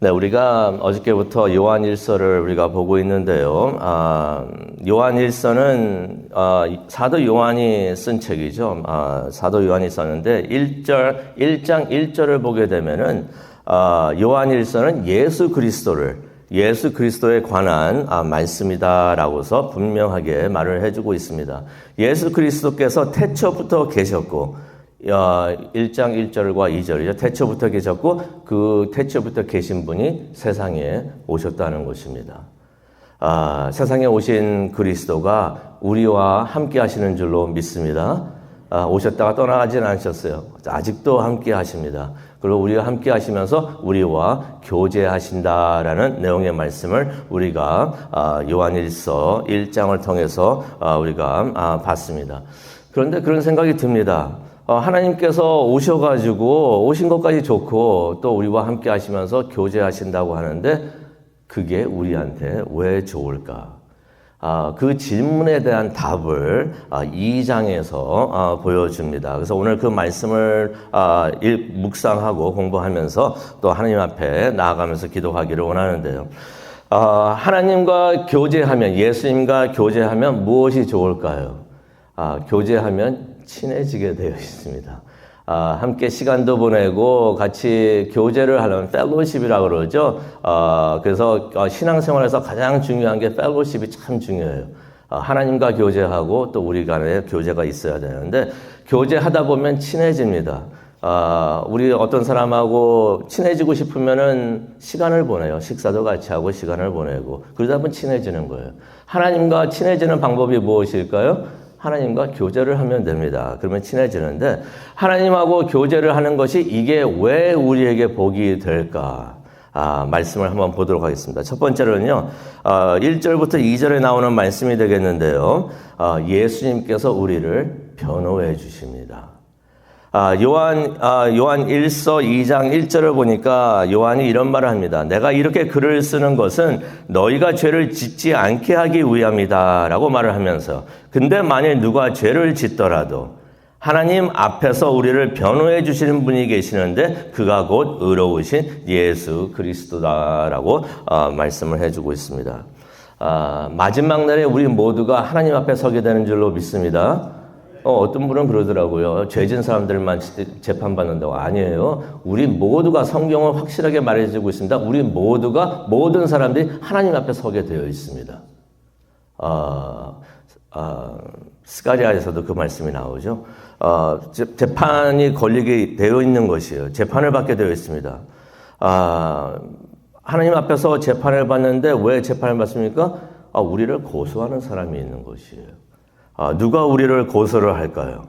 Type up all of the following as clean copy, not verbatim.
네, 우리가 어저께부터 요한일서를 우리가 보고 있는데요. 요한일서는 사도 요한이 쓴 책이죠. 사도 요한이 썼는데 1장 1절을 보게 되면은 요한일서는 예수 그리스도에 관한 말씀이다라고서 분명하게 말을 해주고 있습니다. 예수 그리스도께서 태초부터 계셨고 1장 1절과 2절이죠. 태초부터 계셨고 그 태초부터 계신 분이 세상에 오셨다는 것입니다. 세상에 오신 그리스도가 우리와 함께 하시는 줄로 믿습니다. 오셨다가 떠나가지는 않으셨어요. 아직도 함께 하십니다. 그리고 우리와 함께 하시면서 우리와 교제하신다라는 내용의 말씀을 우리가 요한일서 1장을 통해서 우리가 봤습니다. 그런데 그런 생각이 듭니다. 하나님께서 오신 것까지 좋고 또 우리와 함께 하시면서 교제하신다고 하는데 그게 우리한테 왜 좋을까? 그 질문에 대한 답을 2장에서 보여줍니다. 그래서 오늘 그 말씀을 묵상하고 공부하면서 또 하나님 앞에 나아가면서 기도하기를 원하는데요. 하나님과 교제하면, 예수님과 교제하면 무엇이 좋을까요? 교제하면 친해지게 되어 있습니다. 함께 시간도 보내고 같이 교제를 하려면 펠로십이라고 그러죠. 그래서 신앙생활에서 가장 중요한 게 펠로십이 참 중요해요. 하나님과 교제하고 또 우리 간에 교제가 있어야 되는데 교제하다 보면 친해집니다. 우리 어떤 사람하고 친해지고 싶으면은 시간을 보내요. 식사도 같이 하고 시간을 보내고 그러다 보면 친해지는 거예요. 하나님과 친해지는 방법이 무엇일까요? 하나님과 교제를 하면 됩니다. 그러면 친해지는데 하나님하고 교제를 하는 것이 이게 왜 우리에게 복이 될까? 말씀을 한번 보도록 하겠습니다. 첫 번째로는요. 1절부터 2절에 나오는 말씀이 되겠는데요. 예수님께서 우리를 변호해 주십니다. 요한 1서 2장 1절을 보니까 요한이 이런 말을 합니다. 내가 이렇게 글을 쓰는 것은 너희가 죄를 짓지 않게 하기 위함이다 라고 말을 하면서 근데 만일 누가 죄를 짓더라도 하나님 앞에서 우리를 변호해 주시는 분이 계시는데 그가 곧 의로우신 예수 그리스도다라고 말씀을 해주고 있습니다. 마지막 날에 우리 모두가 하나님 앞에 서게 되는 줄로 믿습니다. 어떤 분은 그러더라고요. 죄진 사람들만 재판받는다고. 아니에요. 우리 모두가 성경은 확실하게 말해주고 있습니다. 우리 모두가 모든 사람들이 하나님 앞에 서게 되어 있습니다. 스가랴에서도 그 말씀이 나오죠. 재판이 걸리게 되어 있는 것이에요. 재판을 받게 되어 있습니다. 하나님 앞에서 재판을 받는데 왜 재판을 받습니까? 우리를 고소하는 사람이 있는 것이에요. 누가 우리를 고소를 할까요?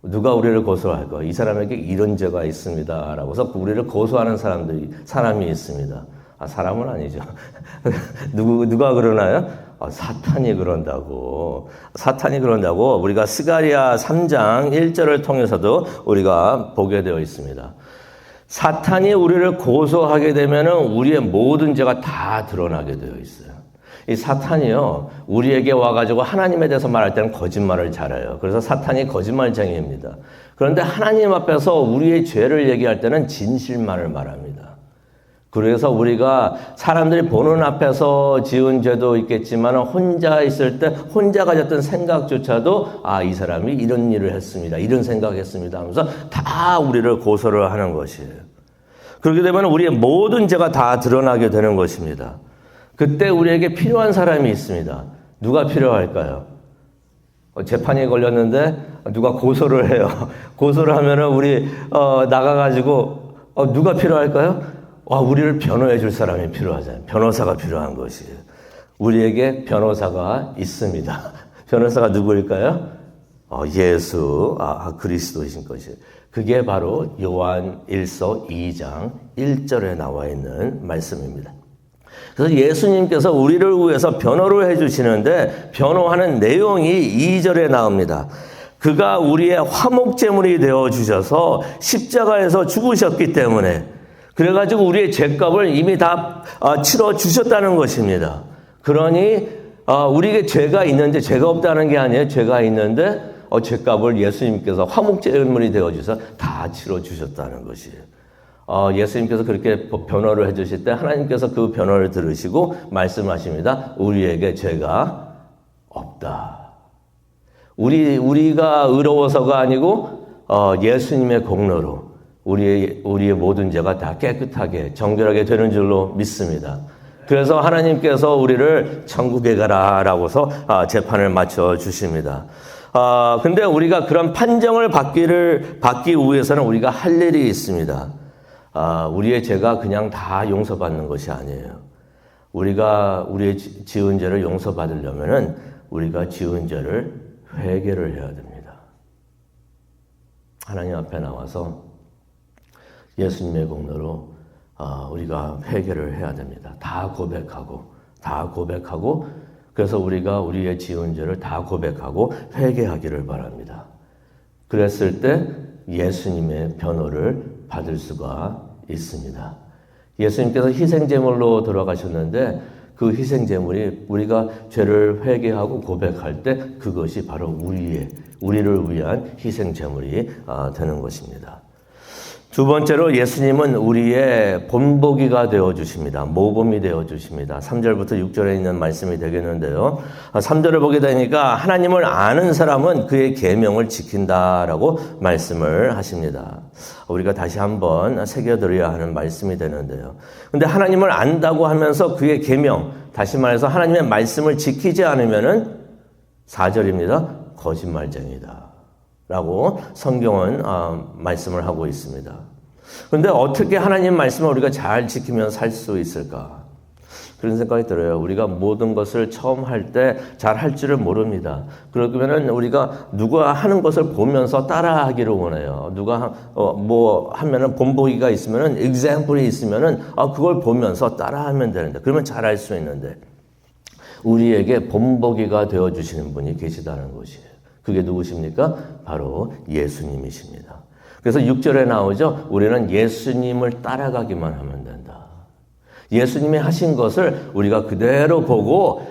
누가 우리를 고소할까요? 이 사람에게 이런 죄가 있습니다. 라고서 우리를 고소하는 사람이 있습니다. 사람은 아니죠. 누가 그러나요? 사탄이 그런다고. 사탄이 그런다고 우리가 스가랴 3장 1절을 통해서도 우리가 보게 되어 있습니다. 사탄이 우리를 고소하게 되면은 우리의 모든 죄가 다 드러나게 되어 있어요. 이 사탄이요, 우리에게 와가지고 하나님에 대해서 말할 때는 거짓말을 잘해요. 그래서 사탄이 거짓말쟁이입니다. 그런데 하나님 앞에서 우리의 죄를 얘기할 때는 진실만을 말합니다. 그래서 우리가 사람들이 보는 앞에서 지은 죄도 있겠지만 혼자 있을 때 혼자 가졌던 생각조차도 이 사람이 이런 일을 했습니다. 이런 생각했습니다 하면서 다 우리를 고소를 하는 것이에요. 그렇게 되면 우리의 모든 죄가 다 드러나게 되는 것입니다. 그때 우리에게 필요한 사람이 있습니다. 누가 필요할까요? 재판이 걸렸는데 누가 고소를 해요. 고소를 하면은 우리 나가가지고 누가 필요할까요? 우리를 변호해 줄 사람이 필요하잖아요. 변호사가 필요한 것이에요. 우리에게 변호사가 있습니다. 변호사가 누구일까요? 예수 그리스도이신 것이에요. 그게 바로 요한 1서 2장 1절에 나와 있는 말씀입니다. 그래서 예수님께서 우리를 위해서 변호를 해주시는데 변호하는 내용이 2절에 나옵니다. 그가 우리의 화목제물이 되어주셔서 십자가에서 죽으셨기 때문에 그래가지고 우리의 죄값을 이미 다 치러주셨다는 것입니다. 그러니 우리에게 죄가 있는데 죄가 없다는 게 아니에요. 죄가 있는데 죄값을 예수님께서 화목제물이 되어주셔서 다 치러주셨다는 것이에요. 예수님께서 그렇게 변호를 해주실 때 하나님께서 그 변호를 들으시고 말씀하십니다. 우리에게 죄가 없다. 우리가 의로워서가 아니고 예수님의 공로로 우리의 모든 죄가 다 깨끗하게 정결하게 되는 줄로 믿습니다. 그래서 하나님께서 우리를 천국에 가라라고서 재판을 맞춰 주십니다. 근데 우리가 그런 판정을 받기 위해서는 우리가 할 일이 있습니다. 우리의 죄가 그냥 다 용서받는 것이 아니에요. 우리가 우리의 지은 죄를 용서받으려면은 우리가 지은 죄를 회개를 해야 됩니다. 하나님 앞에 나와서 예수님의 공로로 우리가 회개를 해야 됩니다. 다 고백하고 그래서 우리가 우리의 지은 죄를 다 고백하고 회개하기를 바랍니다. 그랬을 때 예수님의 변호를 받을 수가 있습니다. 예수님께서 희생제물로 돌아가셨는데 그 희생제물이 우리가 죄를 회개하고 고백할 때 그것이 바로 우리를 위한 희생제물이 되는 것입니다. 두 번째로 예수님은 우리의 본보기가 되어주십니다. 모범이 되어주십니다. 3절부터 6절에 있는 말씀이 되겠는데요. 3절을 보게 되니까 하나님을 아는 사람은 그의 계명을 지킨다라고 말씀을 하십니다. 우리가 다시 한번 새겨드려야 하는 말씀이 되는데요. 근데 하나님을 안다고 하면서 그의 계명, 다시 말해서 하나님의 말씀을 지키지 않으면은 4절입니다. 거짓말쟁이다. 라고 성경은 말씀을 하고 있습니다. 그런데 어떻게 하나님 말씀을 우리가 잘 지키면 살 수 있을까? 그런 생각이 들어요. 우리가 모든 것을 처음 할 때 잘 할 줄을 모릅니다. 그러면은 우리가 누가 하는 것을 보면서 따라하기를 원해요. 누가 뭐 하면은 본보기가 있으면은 example이 있으면은 그걸 보면서 따라하면 되는데 그러면 잘 할 수 있는데 우리에게 본보기가 되어 주시는 분이 계시다는 것이에요. 그게 누구십니까? 바로 예수님이십니다. 그래서 6절에 나오죠. 우리는 예수님을 따라가기만 하면 된다. 예수님이 하신 것을 우리가 그대로 보고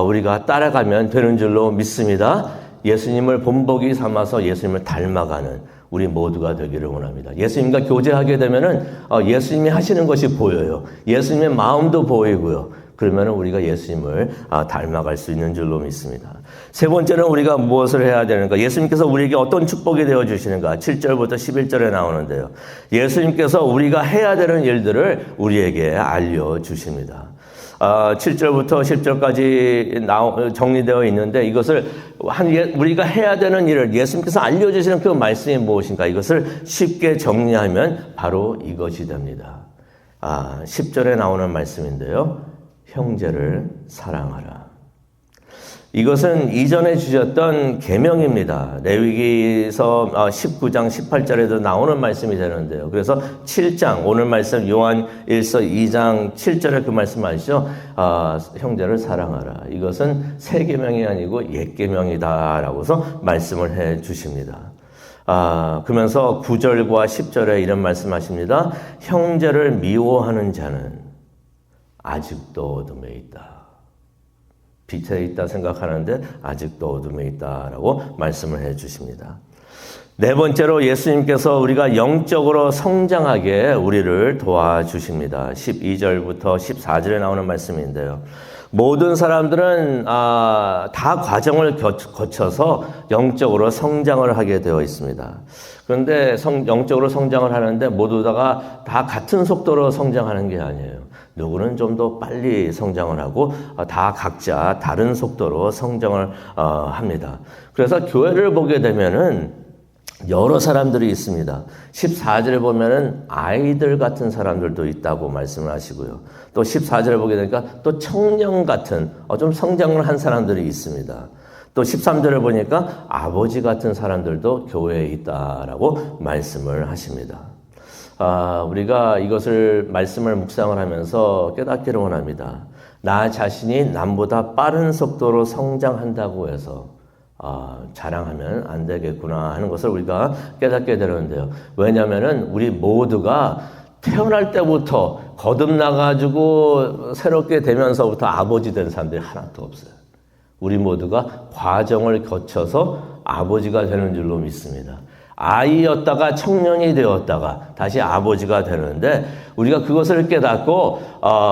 우리가 따라가면 되는 줄로 믿습니다. 예수님을 본보기 삼아서 예수님을 닮아가는 우리 모두가 되기를 원합니다. 예수님과 교제하게 되면은 예수님이 하시는 것이 보여요. 예수님의 마음도 보이고요. 그러면 우리가 예수님을 닮아갈 수 있는 줄로 믿습니다. 세 번째는 우리가 무엇을 해야 되는가? 예수님께서 우리에게 어떤 축복이 되어주시는가? 7절부터 11절에 나오는데요. 예수님께서 우리가 해야 되는 일들을 우리에게 알려주십니다. 7절부터 10절까지 정리되어 있는데 이것을 우리가 해야 되는 일을 예수님께서 알려주시는 그 말씀이 무엇인가? 이것을 쉽게 정리하면 바로 이것이 됩니다. 10절에 나오는 말씀인데요. 형제를 사랑하라. 이것은 이전에 주셨던 계명입니다. 레위기서 19장 18절에도 나오는 말씀이 되는데요. 그래서 7장 오늘 말씀 요한 1서 2장 7절에 그 말씀 아시죠? 형제를 사랑하라. 이것은 새 계명이 아니고 옛 계명이다라고서 말씀을 해 주십니다. 그러면서 9절과 10절에 이런 말씀하십니다. 형제를 미워하는 자는 아직도 어둠에 있다. 빛에 있다 생각하는데 아직도 어둠에 있다라고 말씀을 해 주십니다. 네 번째로 예수님께서 우리가 영적으로 성장하게 우리를 도와주십니다. 12절부터 14절에 나오는 말씀인데요. 모든 사람들은 다 과정을 거쳐서 영적으로 성장을 하게 되어 있습니다. 그런데 영적으로 성장을 하는데 모두 다 같은 속도로 성장하는 게 아니에요. 누구는 좀 더 빨리 성장을 하고 다 각자 다른 속도로 성장을 합니다. 그래서 교회를 보게 되면은 여러 사람들이 있습니다. 14절에 보면은 아이들 같은 사람들도 있다고 말씀을 하시고요. 또 14절에 보게 되니까 또 청년 같은 좀 성장을 한 사람들이 있습니다. 또 13절에 보니까 아버지 같은 사람들도 교회에 있다라고 말씀을 하십니다. 우리가 이것을 말씀을 묵상을 하면서 깨닫기를 원합니다. 나 자신이 남보다 빠른 속도로 성장한다고 해서 자랑하면 안 되겠구나 하는 것을 우리가 깨닫게 되는데요. 왜냐하면은 우리 모두가 태어날 때부터 거듭나가지고 새롭게 되면서부터 아버지 된 사람들이 하나도 없어요. 우리 모두가 과정을 거쳐서 아버지가 되는 줄로 믿습니다. 아이였다가 청년이 되었다가 다시 아버지가 되는데 우리가 그것을 깨닫고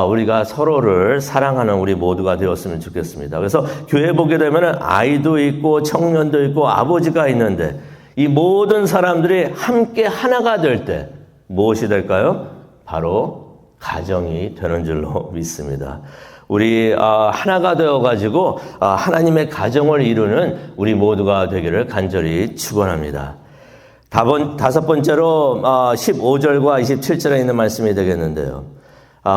우리가 서로를 사랑하는 우리 모두가 되었으면 좋겠습니다. 그래서 교회 보게 되면 아이도 있고 청년도 있고 아버지가 있는데 이 모든 사람들이 함께 하나가 될 때 무엇이 될까요? 바로 가정이 되는 줄로 믿습니다. 우리 하나가 되어가지고 하나님의 가정을 이루는 우리 모두가 되기를 간절히 축원합니다. 다섯 번째로 15절과 27절에 있는 말씀이 되겠는데요.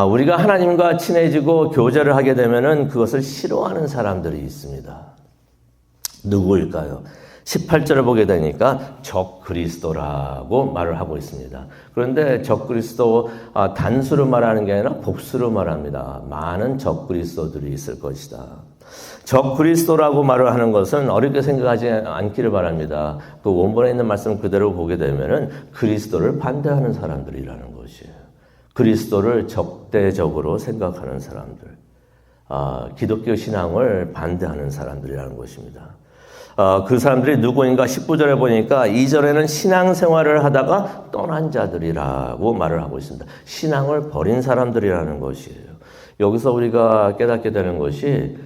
우리가 하나님과 친해지고 교제를 하게 되면은 그것을 싫어하는 사람들이 있습니다. 누구일까요? 18절을 보게 되니까 적그리스도라고 말을 하고 있습니다. 그런데 적그리스도 단수로 말하는 게 아니라 복수로 말합니다. 많은 적그리스도들이 있을 것이다. 적그리스도라고 말을 하는 것은 어렵게 생각하지 않기를 바랍니다. 그 원본에 있는 말씀 그대로 보게 되면은 그리스도를 반대하는 사람들이라는 것이에요. 그리스도를 적대적으로 생각하는 사람들, 기독교 신앙을 반대하는 사람들이라는 것입니다. 그 사람들이 누구인가 19절에 보니까 2절에는 신앙생활을 하다가 떠난 자들이라고 말을 하고 있습니다. 신앙을 버린 사람들이라는 것이에요. 여기서 우리가 깨닫게 되는 것이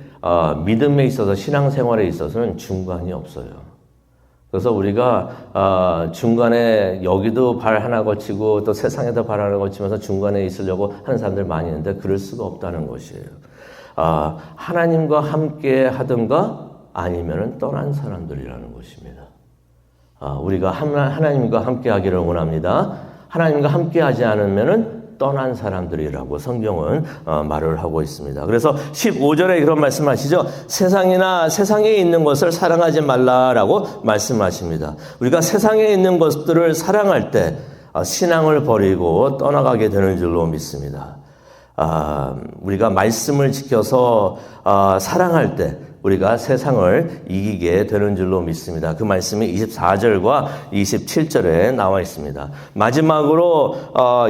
믿음에 있어서 신앙생활에 있어서는 중간이 없어요. 그래서 우리가 중간에 여기도 발 하나 거치고 또 세상에도 발 하나 거치면서 중간에 있으려고 하는 사람들 많이 있는데 그럴 수가 없다는 것이에요. 하나님과 함께 하든가 아니면은 떠난 사람들이라는 것입니다. 우리가 하나님과 함께 하기를 원합니다. 하나님과 함께 하지 않으면은 떠난 사람들이라고 성경은 말을 하고 있습니다. 그래서 15절에 그런 말씀하시죠. 세상에 있는 것을 사랑하지 말라라고 말씀하십니다. 우리가 세상에 있는 것들을 사랑할 때 신앙을 버리고 떠나가게 되는 줄로 믿습니다. 우리가 말씀을 지켜서 사랑할 때 우리가 세상을 이기게 되는 줄로 믿습니다. 그 말씀이 24절과 27절에 나와 있습니다. 마지막으로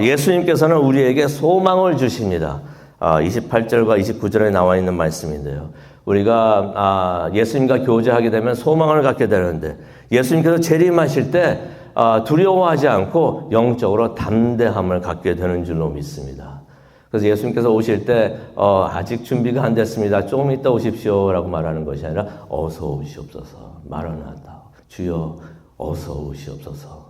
예수님께서는 우리에게 소망을 주십니다. 28절과 29절에 나와 있는 말씀인데요. 우리가 예수님과 교제하게 되면 소망을 갖게 되는데 예수님께서 재림하실 때 두려워하지 않고 영적으로 담대함을 갖게 되는 줄로 믿습니다. 그래서 예수님께서 오실 때 아직 준비가 안 됐습니다. 조금 이따 오십시오라고 말하는 것이 아니라 어서 오시옵소서. 마라나타. 주여 어서 오시옵소서.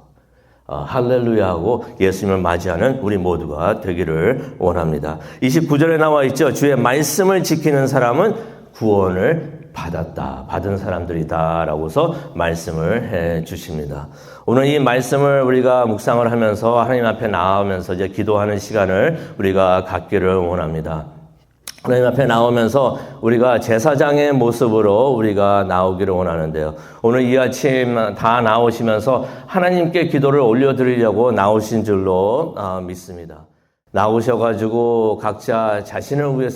할렐루야 하고 예수님을 맞이하는 우리 모두가 되기를 원합니다. 29절에 나와 있죠. 주의 말씀을 지키는 사람은 구원을 받은 사람들이다 라고서 말씀을 해 주십니다. 오늘 이 말씀을 우리가 묵상을 하면서 하나님 앞에 나오면서 이제 기도하는 시간을 우리가 갖기를 원합니다. 하나님 앞에 나오면서 우리가 제사장의 모습으로 우리가 나오기를 원하는데요. 오늘 이 아침 다 나오시면서 하나님께 기도를 올려드리려고 나오신 줄로 믿습니다. 나오셔가지고 각자 자신을 위해서